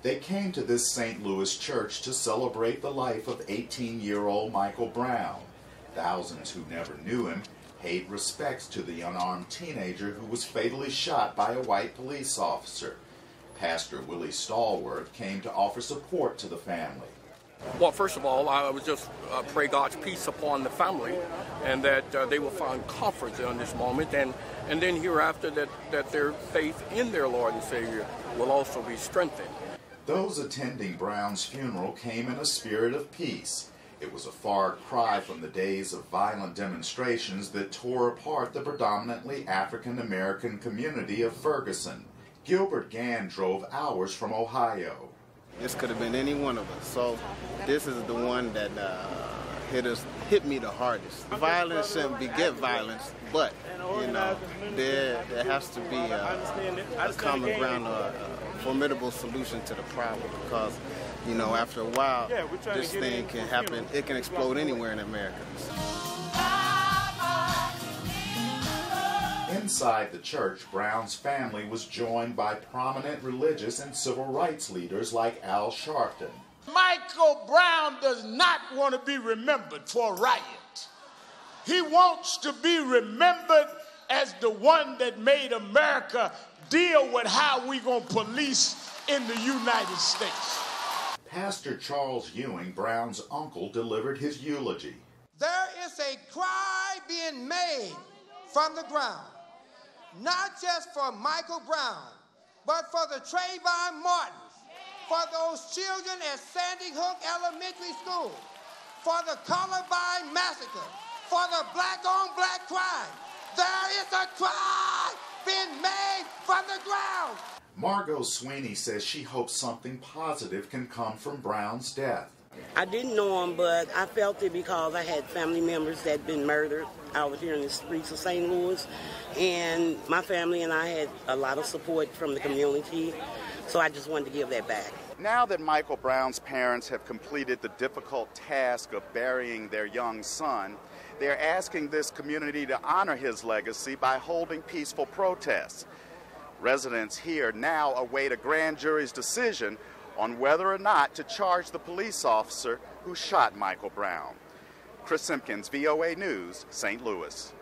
They came to this St. Louis church to celebrate the life of 18-year-old Michael Brown. Thousands who never knew him paid respects to the unarmed teenager who was fatally shot by a white police officer. Pastor Willie Stallworth came to offer support to the family. Well, first of all, I would just pray God's peace upon the family, and that they will find comfort in this moment, and then hereafter that their faith in their Lord and Savior will also be strengthened. Those attending Brown's funeral came in a spirit of peace. It was a far cry from the days of violent demonstrations that tore apart the predominantly African-American community of Ferguson. Gilbert Gann drove hours from Ohio. This could have been any one of us, so this is the one that hit me the hardest. Violence shouldn't beget violence, but you know there has to be a common ground, or a formidable solution to the problem, because you know after a while this thing can happen. It can explode anywhere in America. Inside the church, Brown's family was joined by prominent religious and civil rights leaders like Al Sharpton. Michael Brown does not want to be remembered for a riot. He wants to be remembered as the one that made America deal with how we're going to police in the United States. Pastor Charles Ewing, Brown's uncle, delivered his eulogy. There is a cry being made from the ground, not just for Michael Brown, but for the Trayvon Martins, for those children at Sandy Hook Elementary School, for the Columbine Massacre, for the black-on-black crime. There is a cry being made from the ground. Margot Sweeney says she hopes something positive can come from Brown's death. I didn't know him, but I felt it because I had family members that had been murdered out here in the streets of St. Louis, and my family and I had a lot of support from the community, so I just wanted to give that back. Now that Michael Brown's parents have completed the difficult task of burying their young son, they're asking this community to honor his legacy by holding peaceful protests. Residents here now await a grand jury's decision on whether or not to charge the police officer who shot Michael Brown. Chris Simpkins, VOA News, St. Louis.